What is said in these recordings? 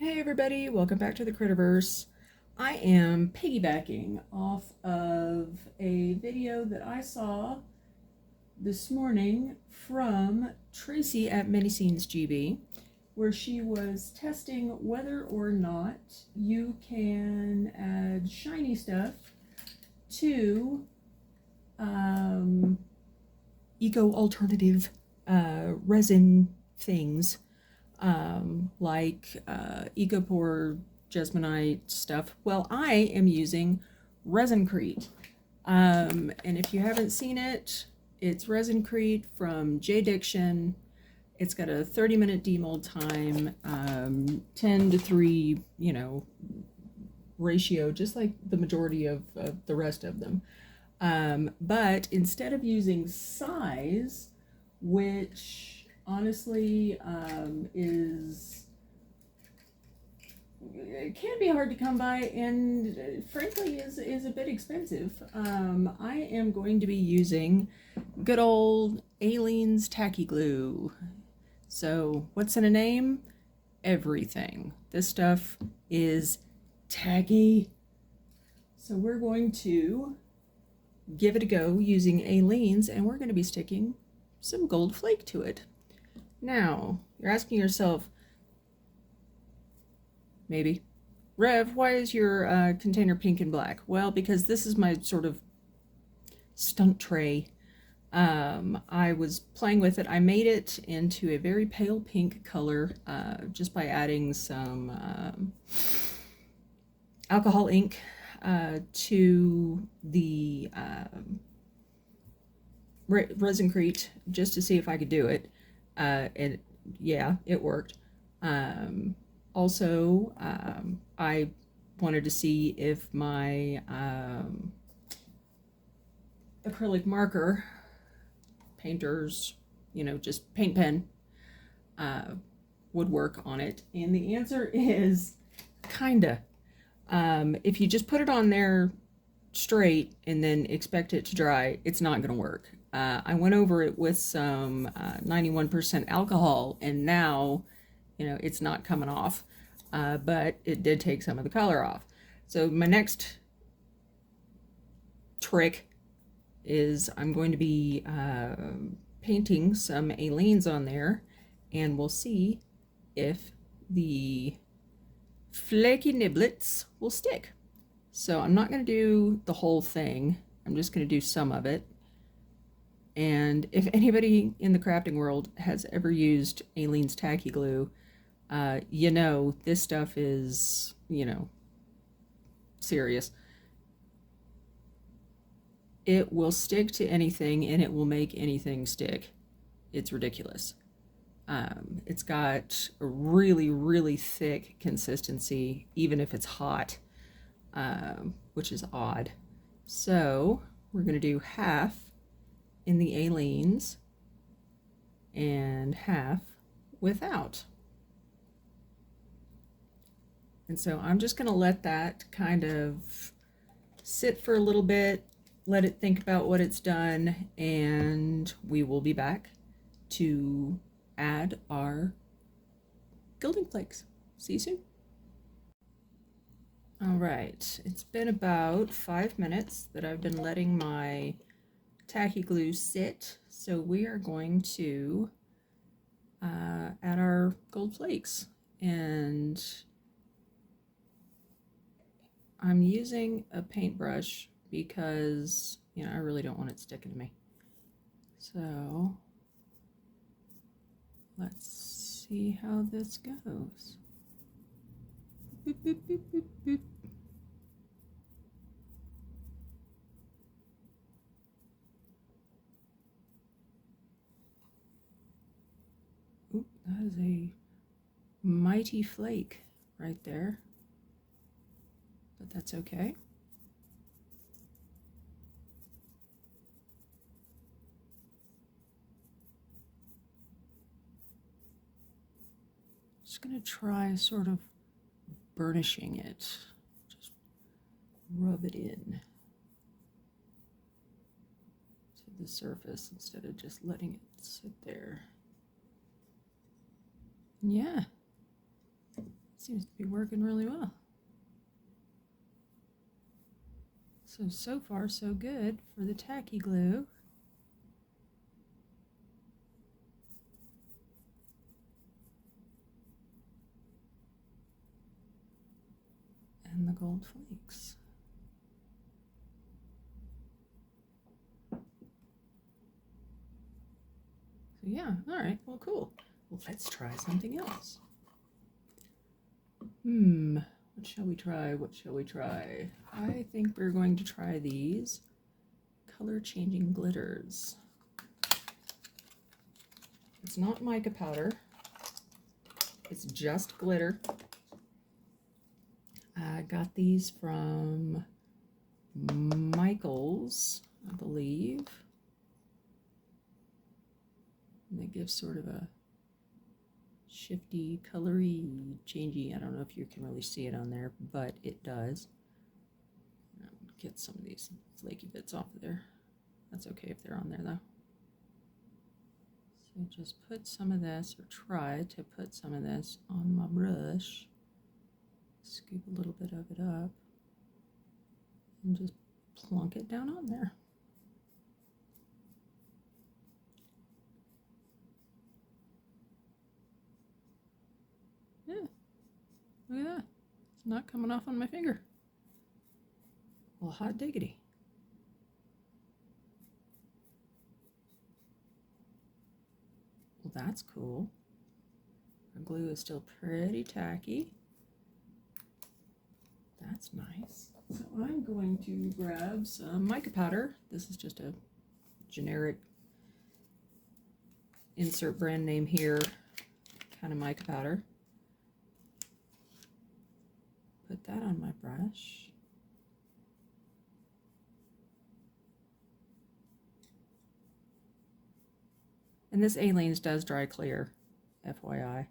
Hey everybody, welcome back to the Critterverse. I am piggybacking off of a video that I saw this morning from Tracey at MiniScenesGB, where she was testing whether or not you can add shiny stuff to eco-alternative resin things. Like EcoPour Jesmonite stuff. Well, I am using ResinCrete. And if you haven't seen it, it's ResinCrete from J-Diction. It's got a 30-minute demold time, 10:3, ratio, just like the majority of the rest of them. But instead of using size, which honestly it can be hard to come by and frankly is a bit expensive. I am going to be using good old Aleene's tacky glue. So what's in a name? Everything. This stuff is tacky. So we're going to give it a go using Aleene's, and we're going to be sticking some gold flake to it. Now, you're asking yourself, maybe, Rev, why is your container pink and black? Well, because this is my sort of stunt tray. I was playing with it. I made it into a very pale pink color just by adding some alcohol ink to the ResinCrete just to see if I could do it. And yeah, it worked. Also, I wanted to see if my acrylic marker, painter's, just paint pen, would work on it. And the answer is kinda. If you just put it on there straight and then expect it to dry, it's not going to work. I went over it with some 91% alcohol, and now, it's not coming off, but it did take some of the color off. So my next trick is I'm going to be painting some Aleene's on there, and we'll see if the flaky niblets will stick. So I'm not going to do the whole thing. I'm just going to do some of it. And if anybody in the crafting world has ever used Aleene's tacky glue, this stuff is, serious. It will stick to anything and it will make anything stick. It's ridiculous. It's got a really, really thick consistency, even if it's hot, which is odd. So we're going to do half in the Aleene's and half without. And so I'm just going to let that kind of sit for a little bit, let it think about what it's done, and we will be back to add our gilding flakes. See you soon. All right, it's been about 5 minutes that I've been letting my tacky glue sit, so we are going to add our gold flakes. And I'm using a paintbrush because I really don't want it sticking to me. So let's see how this goes. Boop, boop, boop, boop, boop. Oop, that is a mighty flake right there, but that's okay. Just gonna try sort of burnishing it. Just rub it in to the surface instead of just letting it sit there. Yeah, seems to be working really well. So far so good for the tacky glue. And the gold flakes. So yeah, all right, well, cool. Well, let's try something else. What shall we try? What shall we try? I think we're going to try these color changing glitters. It's not mica powder. It's just glitter. I got these from Michael's, I believe. And they give sort of a shifty, colory, changey. I don't know if you can really see it on there, but it does. Get some of these flaky bits off of there. That's okay if they're on there though. So just put some of this, or try to put some of this on my brush. Scoop a little bit of it up and just plunk it down on there. Yeah, look at that. It's not coming off on my finger. Well, hot diggity. Well, that's cool. Our glue is still pretty tacky. That's nice. So I'm going to grab some mica powder. This is just a generic insert brand name here kind of mica powder. Put that on my brush. And this Aleene's does dry clear, FYI.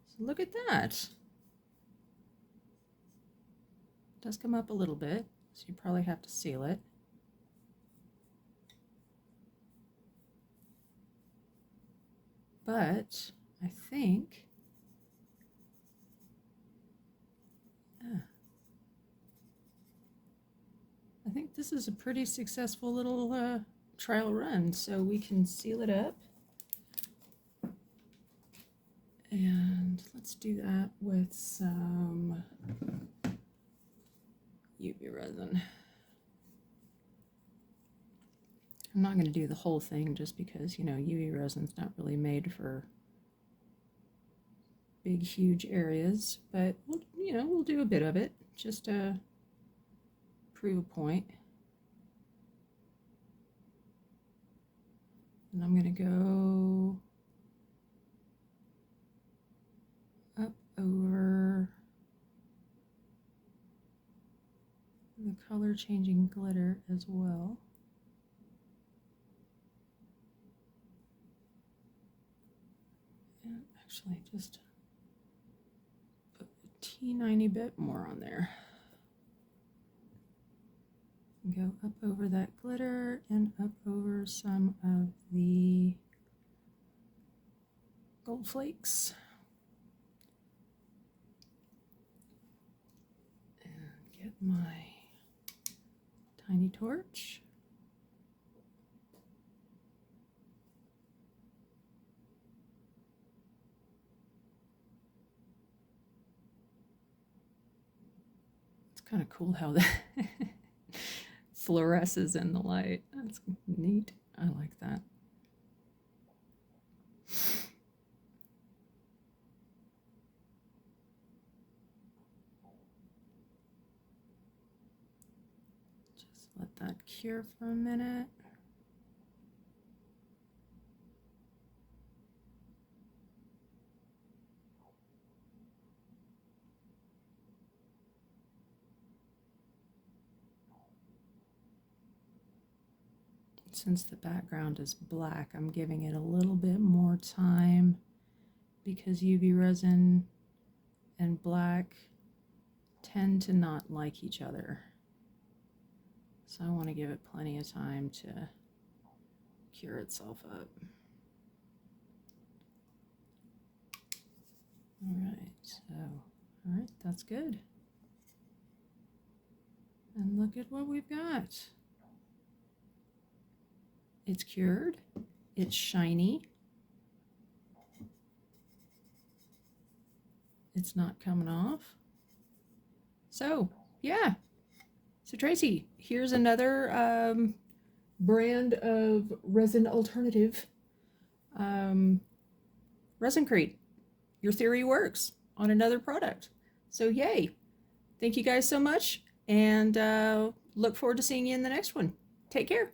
So look at that. It does come up a little bit, so you probably have to seal it. But I think this is a pretty successful little trial run, so we can seal it up. And let's do that with some UV resin. I'm not going to do the whole thing just because, you know, UV resin's not really made for big, huge areas, but we'll, you know, we'll do a bit of it just to prove a point. And I'm going to go up over the color changing glitter as well. And actually just put a teeny bit more on there. Go up over that glitter and up over some of the gold flakes. And get my tiny torch. It's kind of cool how that fluoresces in the light. That's neat. I like that. Just let that cure for a minute. Since the background is black, I'm giving it a little bit more time because UV resin and black tend to not like each other. So I want to give it plenty of time to cure itself up. All right, that's good. And look at what we've got. It's cured, it's shiny, it's not coming off. So, yeah. So Tracey, here's another brand of resin alternative. ResinCrete. Your theory works on another product. So yay. Thank you guys so much, and look forward to seeing you in the next one. Take care.